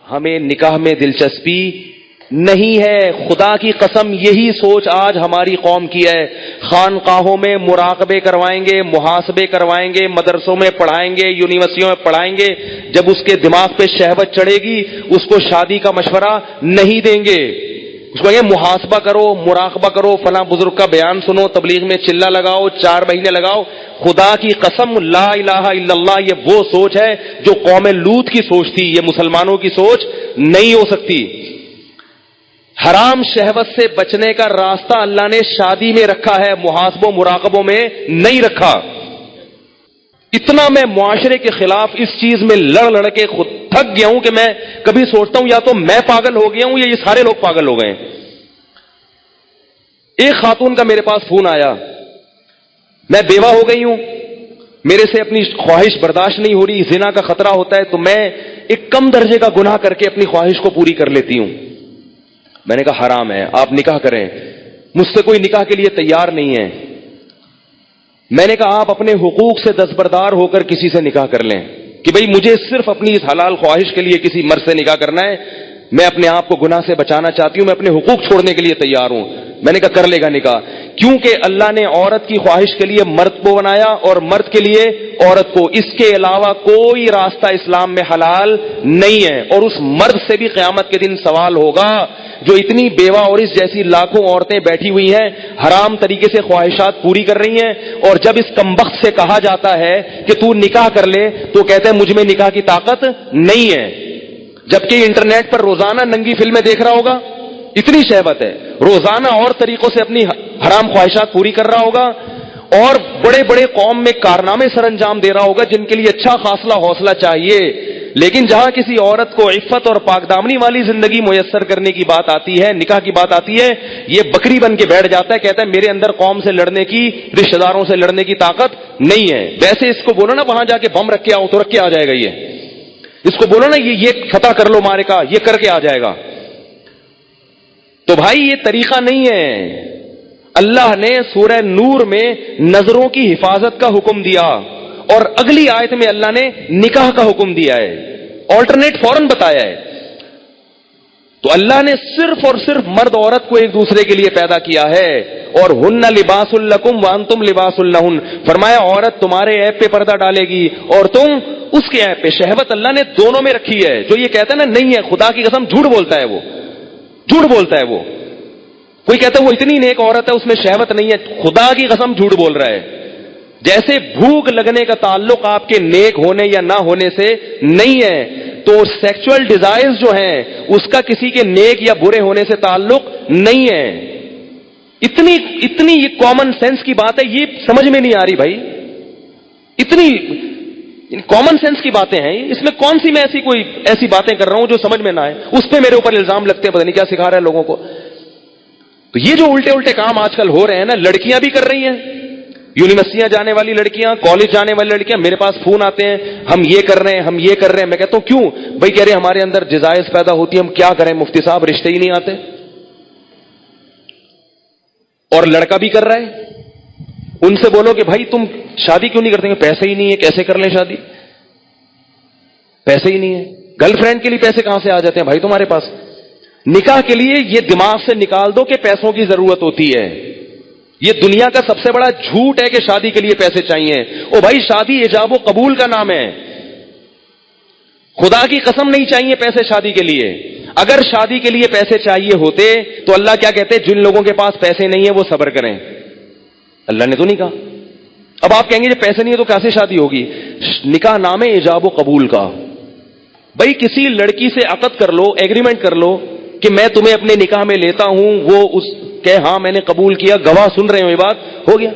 ہمیں نکاح میں دلچسپی نہیں ہے. خدا کی قسم یہی سوچ آج ہماری قوم کی ہے. خانقاہوں میں مراقبے کروائیں گے, محاسبے کروائیں گے, مدرسوں میں پڑھائیں گے, یونیورسٹیوں میں پڑھائیں گے. جب اس کے دماغ پہ شہوت چڑھے گی اس کو شادی کا مشورہ نہیں دیں گے. اس کو یہ محاسبہ کرو, مراقبہ کرو, فلاں بزرگ کا بیان سنو, تبلیغ میں چلہ لگاؤ, 4 مہینے لگاؤ. خدا کی قسم لا الہ الا اللہ یہ وہ سوچ ہے جو قوم لوط کی سوچ تھی. یہ مسلمانوں کی سوچ نہیں ہو سکتی. حرام شہوت سے بچنے کا راستہ اللہ نے شادی میں رکھا ہے, محاسبوں مراقبوں میں نہیں رکھا. اتنا میں معاشرے کے خلاف اس چیز میں لڑ کے خود تھک گیا ہوں کہ میں کبھی سوچتا ہوں یا تو میں پاگل ہو گیا ہوں یا یہ سارے لوگ پاگل ہو گئے ہیں. ایک خاتون کا میرے پاس فون آیا, میں بیوہ ہو گئی ہوں, میرے سے اپنی خواہش برداشت نہیں ہو رہی, زنا کا خطرہ ہوتا ہے, تو میں ایک کم درجے کا گناہ کر کے اپنی خواہش کو پوری کر لیتی ہوں. میں نے کہا حرام ہے, آپ نکاح کریں. مجھ سے کوئی نکاح کے لیے تیار نہیں ہے. میں نے کہا آپ اپنے حقوق سے دستبردار ہو کر کسی سے نکاح کر لیں کہ بھئی مجھے صرف اپنی اس حلال خواہش کے لیے کسی مرد سے نکاح کرنا ہے, میں اپنے آپ کو گناہ سے بچانا چاہتی ہوں, میں اپنے حقوق چھوڑنے کے لیے تیار ہوں. میں نے کہا کر لے گا نکاح, کیونکہ اللہ نے عورت کی خواہش کے لیے مرد کو بنایا اور مرد کے لیے عورت کو. اس کے علاوہ کوئی راستہ اسلام میں حلال نہیں ہے. اور اس مرد سے بھی قیامت کے دن سوال ہوگا جو اتنی بیوہ اور اس جیسی لاکھوں عورتیں بیٹھی ہوئی ہیں, حرام طریقے سے خواہشات پوری کر رہی ہیں, اور جب اس کمبخت سے کہا جاتا ہے کہ تو نکاح کر لے تو کہتے ہیں مجھ میں نکاح کی طاقت نہیں ہے. جبکہ انٹرنیٹ پر روزانہ ننگی فلمیں دیکھ رہا ہوگا, اتنی شہوت ہے, روزانہ اور طریقوں سے اپنی حرام خواہشات پوری کر رہا ہوگا, اور بڑے بڑے قوم میں کارنامے سر انجام دے رہا ہوگا جن کے لیے اچھا خاصا حوصلہ چاہیے. لیکن جہاں کسی عورت کو عفت اور پاکدامنی والی زندگی میسر کرنے کی بات آتی ہے, نکاح کی بات آتی ہے, یہ بکری بن کے بیٹھ جاتا ہے, کہتا ہے میرے اندر قوم سے لڑنے کی, رشتہ داروں سے لڑنے کی طاقت نہیں ہے. ویسے اس کو بولو نا وہاں جا کے بم رکھ کے آؤ تو رکھ کے آ جائے گا. اس کو بولو نا یہ فتح کر لو مارے کا, یہ کر کے آ جائے گا. تو بھائی یہ طریقہ نہیں ہے. اللہ نے سورہ نور میں نظروں کی حفاظت کا حکم دیا, اور اگلی آیت میں اللہ نے نکاح کا حکم دیا ہے, آلٹرنیٹ فوراً بتایا ہے. تو اللہ نے صرف اور صرف مرد عورت کو ایک دوسرے کے لیے پیدا کیا ہے, اور ہن لباس لکم وانتم لباس لہن. فرمایا عورت تمہارے عیب پہ پردہ ڈالے گی اور تم اس کے عیب پہ. شہوت اللہ نے دونوں میں رکھی ہے. جو یہ کہتا ہے نا نہیں ہے, خدا کی قسم جھوٹ بولتا ہے, وہ جھوٹ بولتا ہے. وہ کوئی کہتا ہے وہ اتنی نیک عورت ہے اس میں شہوت نہیں ہے, خدا کی قسم جھوٹ بول رہا ہے. جیسے بھوک لگنے کا تعلق آپ کے نیک ہونے یا نہ ہونے سے نہیں ہے, تو سیکچول ڈیزائرز جو ہیں اس کا کسی کے نیک یا برے ہونے سے تعلق نہیں ہے. اتنی یہ کامن سینس کی بات ہے, یہ سمجھ میں نہیں آ رہی بھائی. اتنی کامن سینس کی باتیں ہیں, اس میں کون سی میں ایسی باتیں کر رہا ہوں جو سمجھ میں نہ آئے, اس پہ میرے اوپر الزام لگتے ہیں, پتہ نہیں کیا سکھا رہا ہے لوگوں کو. تو یہ جو الٹے کام آج کل ہو رہے ہیں نا, لڑکیاں بھی کر رہی ہیں, یونیورسٹیاں جانے والی لڑکیاں, کالج جانے والی لڑکیاں میرے پاس فون آتے ہیں, ہم یہ کر رہے ہیں, ہم یہ کر رہے ہیں. میں کہتا ہوں کیوں بھائی؟ کہہ رہے ہمارے اندر ڈیزائرز پیدا ہوتی ہیں, ہم کیا کریں مفتی صاحب, رشتے ہی نہیں آتے. اور لڑکا بھی کر رہا ہے, ان سے بولو کہ بھائی تم شادی کیوں نہیں کرتے؟ پیسے ہی نہیں ہے, کیسے کر لیں شادی؟ پیسے ہی نہیں ہے. گرل فرینڈ کے لیے پیسے کہاں سے آ جاتے ہیں بھائی تمہارے پاس؟ نکاح کے لیے یہ دماغ سے نکال دو کہ پیسوں کی ضرورت ہوتی ہے. یہ دنیا کا سب سے بڑا جھوٹ ہے کہ شادی کے لیے پیسے چاہیے. او بھائی شادی ایجاب و قبول کا نام ہے, خدا کی قسم نہیں چاہیے پیسے شادی کے لیے. اگر شادی کے لیے پیسے چاہیے ہوتے تو اللہ کیا کہتے؟ جن لوگوں کے پاس پیسے نہیں ہیں وہ صبر کریں. اللہ نے تو نہیں کہا. اب آپ کہیں گے جب پیسے نہیں ہے تو کیسے شادی ہوگی؟ نکاح نام ہے ایجاب و قبول کا. بھائی کسی لڑکی سے عقد کر لو, ایگریمنٹ کر لو کہ میں تمہیں اپنے نکاح میں لیتا ہوں, وہ اس کہ ہاں میں نے قبول کیا, گواہ سن رہے ہو, یہ بات ہو گیا.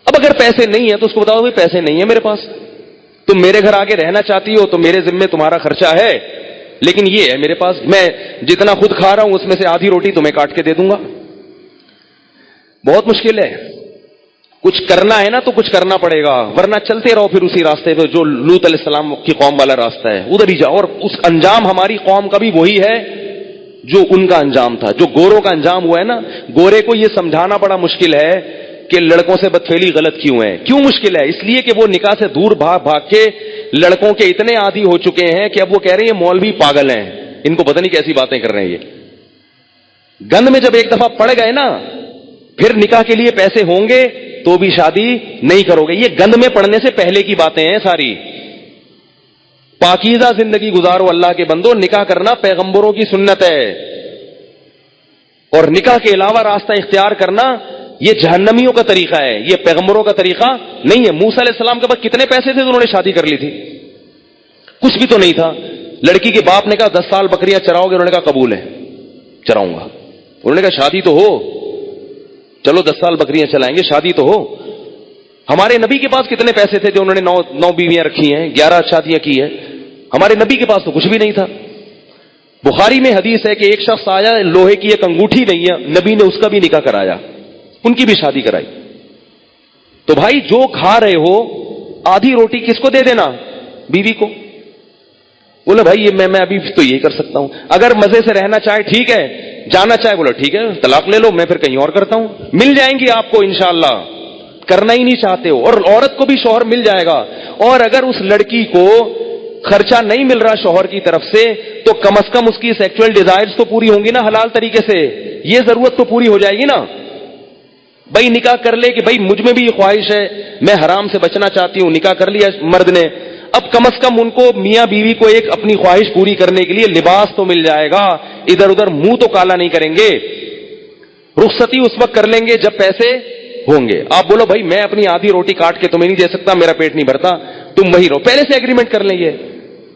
اب اگر پیسے نہیں ہیں تو اس کو بتاؤ بھائی پیسے نہیں ہیں میرے پاس, تم میرے گھر آگے رہنا چاہتی ہو تو میرے ذمے تمہارا خرچہ ہے, لیکن یہ ہے میرے پاس, میں جتنا خود کھا رہا ہوں اس میں سے آدھی روٹی تمہیں کاٹ کے دے دوں گا. بہت مشکل ہے. کچھ کرنا ہے نا تو کچھ کرنا پڑے گا, ورنہ چلتے رہو پھر اسی راستے پہ جو لوط علیہ السلام کی قوم والا راستہ ہے, ادھر ہی جاؤ. اور اس انجام ہماری قوم کا بھی وہی ہے جو ان کا انجام تھا, جو گوروں کا انجام ہوا ہے نا. گورے کو یہ سمجھانا بڑا مشکل ہے کہ لڑکوں سے بدفعلی غلط کیوں ہے. کیوں مشکل ہے؟ اس لیے کہ وہ نکاح سے دور بھاگ بھاگ کے لڑکوں کے اتنے عادی ہو چکے ہیں کہ اب وہ کہہ رہے ہیں یہ مولوی پاگل ہیں, ان کو پتہ نہیں کیسی باتیں کر رہے ہیں. یہ گند میں جب ایک دفعہ پڑ گئے نا, پھر نکاح کے لیے پیسے ہوں گے تو بھی شادی نہیں کرو گے. یہ گند میں پڑنے سے پہلے کی باتیں ہیں ساری. پاکیزہ زندگی گزارو اللہ کے بندو. نکاح کرنا پیغمبروں کی سنت ہے, اور نکاح کے علاوہ راستہ اختیار کرنا یہ جہنمیوں کا طریقہ ہے, یہ پیغمبروں کا طریقہ نہیں ہے. موسیٰ علیہ السلام کے پاس کتنے پیسے تھے تو انہوں نے شادی کر لی تھی؟ کچھ بھی تو نہیں تھا. لڑکی کے باپ نے کہا 10 سال بکریاں چراؤ گے؟ انہوں نے کہا قبول ہے, چراؤں گا. انہوں نے کہا شادی تو ہو, چلو 10 سال بکریاں چلائیں گے, شادی تو ہو. ہمارے نبی کے پاس کتنے پیسے تھے جو انہوں نے 9 بیویاں رکھی ہیں, 11 شادیاں کی ہیں. ہمارے نبی کے پاس تو کچھ بھی نہیں تھا. بخاری میں حدیث ہے کہ ایک شخص آیا, لوہے کی ایک انگوٹھی نہیں ہے, نبی نے اس کا بھی نکاح کرایا, ان کی بھی شادی کرائی. تو بھائی جو کھا رہے ہو آدھی روٹی کس کو دے دینا؟ بیوی کو. بولے بھائی یہ میں ابھی تو یہی کر سکتا ہوں. اگر مزے سے رہنا چاہے ٹھیک ہے, جانا چاہے بولو ٹھیک ہے طلاق لے لو, میں پھر کہیں اور کرتا ہوں. مل جائیں گی آپ کو انشاءاللہ, کرنا ہی نہیں چاہتے ہو. اور عورت کو بھی شوہر مل جائے گا. اور اگر اس لڑکی کو خرچہ نہیں مل رہا شوہر کی طرف سے تو کم از کم اس کی سیکچوئل ڈیزائرز تو پوری ہوں گی نا حلال طریقے سے, یہ ضرورت تو پوری ہو جائے گی نا. بھائی نکاح کر لے کہ بھائی مجھ میں بھی یہ خواہش ہے, میں حرام سے بچنا چاہتی ہوں, نکاح کر لیا مرد نے, اب کم از کم ان کو میاں بیوی کو ایک اپنی خواہش پوری کرنے کے لیے لباس تو مل جائے گا, ادھر ادھر منہ تو کالا نہیں کریں گے. رخصتی اس وقت کر لیں گے جب پیسے ہوں گے. آپ بولو بھائی میں اپنی آدھی روٹی کاٹ کے تمہیں نہیں دے سکتا, میرا پیٹ نہیں بھرتا, تم وہی رہو. پہلے سے ایگریمنٹ کر لیں. یہ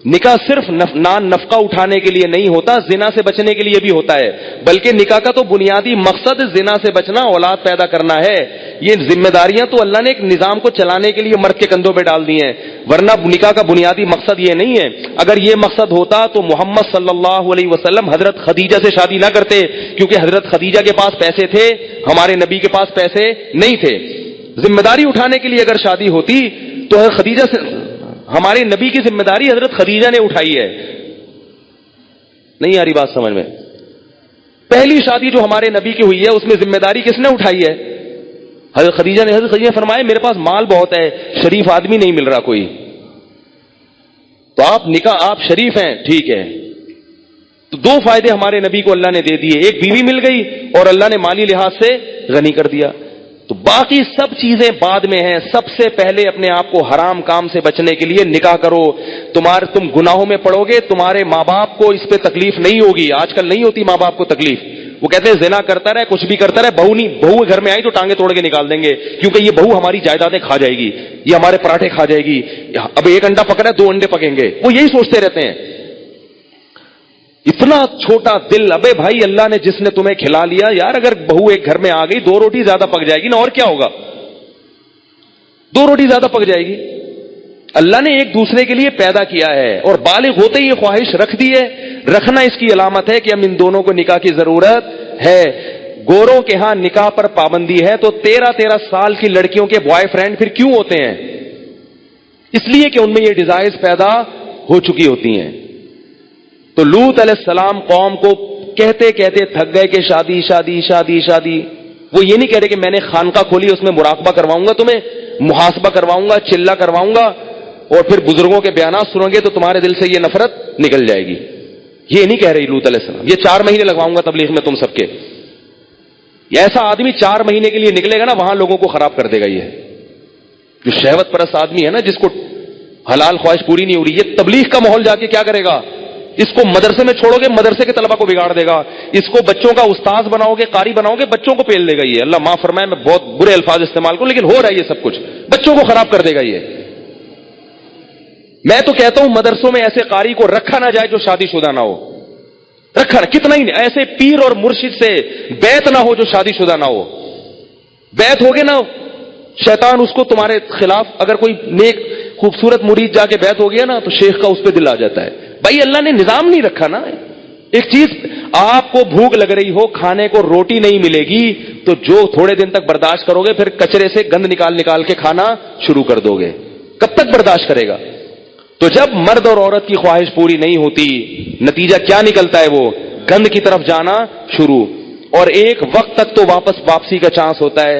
نکاح صرف نفقہ اٹھانے کے لیے نہیں ہوتا, زنا سے بچنے کے لیے بھی ہوتا ہے. بلکہ نکاح کا تو بنیادی مقصد زنا سے بچنا, اولاد پیدا کرنا ہے. یہ ذمہ داریاں تو اللہ نے ایک نظام کو چلانے کے لیے مرد کے کندھوں پہ ڈال دی ہیں, ورنہ نکاح کا بنیادی مقصد یہ نہیں ہے. اگر یہ مقصد ہوتا تو محمد صلی اللہ علیہ وسلم حضرت خدیجہ سے شادی نہ کرتے, کیونکہ حضرت خدیجہ کے پاس پیسے تھے, ہمارے نبی کے پاس پیسے نہیں تھے. ذمہ داری اٹھانے کے لیے اگر شادی ہوتی تو خدیجہ سے, ہمارے نبی کی ذمہ داری حضرت خدیجہ نے اٹھائی ہے. نہیں آ رہی بات سمجھ میں؟ پہلی شادی جو ہمارے نبی کی ہوئی ہے اس میں ذمہ داری کس نے اٹھائی ہے؟ حضرت خدیجہ نے. حضرت خدیجہ نے فرمایا میرے پاس مال بہت ہے, شریف آدمی نہیں مل رہا کوئی, تو آپ نکاح, آپ شریف ہیں ٹھیک ہے. تو 2 فائدے ہمارے نبی کو اللہ نے دے دیے, ایک بیوی مل گئی اور اللہ نے مالی لحاظ سے غنی کر دیا. تو باقی سب چیزیں بعد میں ہیں. سب سے پہلے اپنے آپ کو حرام کام سے بچنے کے لیے نکاح کرو. تم گناہوں میں پڑو گے, تمہارے ماں باپ کو اس پہ تکلیف نہیں ہوگی. آج کل نہیں ہوتی ماں باپ کو تکلیف, وہ کہتے ہیں زنا کرتا رہے, کچھ بھی کرتا رہے, بہو گھر میں آئی تو ٹانگیں توڑ کے نکال دیں گے, کیونکہ یہ بہو ہماری جائیدادیں کھا جائے گی, یہ ہمارے پراٹھے کھا جائے گی. اب ایک انڈا پکڑا ہے 2 انڈے پکیں گے, وہ یہی سوچتے رہتے ہیں. اتنا چھوٹا دل. ابے بھائی اللہ نے جس نے تمہیں کھلا لیا یار, اگر بہو ایک گھر میں آ گئی 2 روٹی زیادہ پک جائے گی نا, اور کیا ہوگا, 2 روٹی زیادہ پک جائے گی. اللہ نے ایک دوسرے کے لیے پیدا کیا ہے, اور بالغ ہوتے ہی یہ خواہش رکھ دی ہے. رکھنا اس کی علامت ہے کہ ہم ان دونوں کو نکاح کی ضرورت ہے. گوروں کے ہاں نکاح پر پابندی ہے, تو 13 سال کی لڑکیوں کے بوائے فرینڈ پھر کیوں ہوتے ہیں؟ اس لیے کہ ان میں یہ ڈیزائرز پیدا ہو چکی ہوتی ہیں. تو لوط علیہ السلام قوم کو کہتے کہتے تھک گئے کہ شادی شادی شادی شادی. وہ یہ نہیں کہہ رہے کہ میں نے خانقاہ کھولی, اس میں مراقبہ کرواؤں گا, تمہیں محاسبہ کرواؤں گا, چلہ کرواؤں گا, اور پھر بزرگوں کے بیانات سنو گے تو تمہارے دل سے یہ نفرت نکل جائے گی. یہ نہیں کہہ رہی لوط علیہ السلام. یہ 4 مہینے لگواؤں گا تبلیغ میں تم سب کے. ایسا آدمی 4 مہینے کے لیے نکلے گا نا, وہاں لوگوں کو خراب کر دے گا. یہ جو شہوت پرست آدمی ہے نا, جس کو حلال خواہش پوری نہیں ہو رہی, یہ تبلیغ کا ماحول جا کے کیا کرے گا؟ اس کو مدرسے میں چھوڑو گے, مدرسے کے طلبہ کو بگاڑ دے گا. اس کو بچوں کا استاذ بناؤ گے, قاری بناؤ گے, بچوں کو پیل دے گا. یہ اللہ معاف فرمائے, میں بہت برے الفاظ استعمال کروں, لیکن ہو رہا ہے یہ سب کچھ, بچوں کو خراب کر دے گا. یہ میں تو کہتا ہوں مدرسوں میں ایسے قاری کو رکھا نہ جائے جو شادی شدہ نہ ہو. رکھا کتنا ہی نہیں, ایسے پیر اور مرشد سے بیعت نہ ہو جو شادی شدہ نہ ہو. بیعت ہوگے نا, شیطان اس کو تمہارے خلاف, اگر کوئی نیک خوبصورت مرید جا کے بیعت ہو گیا نا تو شیخ کا اس پہ دل آ جاتا ہے. بھائی اللہ نے نظام نہیں رکھا نا. ایک چیز, آپ کو بھوک لگ رہی ہو, کھانے کو روٹی نہیں ملے گی, تو جو تھوڑے دن تک برداشت کرو گے, پھر کچرے سے گند نکال کے کھانا شروع کر دو گے. کب تک برداشت کرے گا؟ تو جب مرد اور عورت کی خواہش پوری نہیں ہوتی, نتیجہ کیا نکلتا ہے؟ وہ گند کی طرف جانا شروع, اور ایک وقت تک تو واپسی کا چانس ہوتا ہے.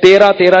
13-13,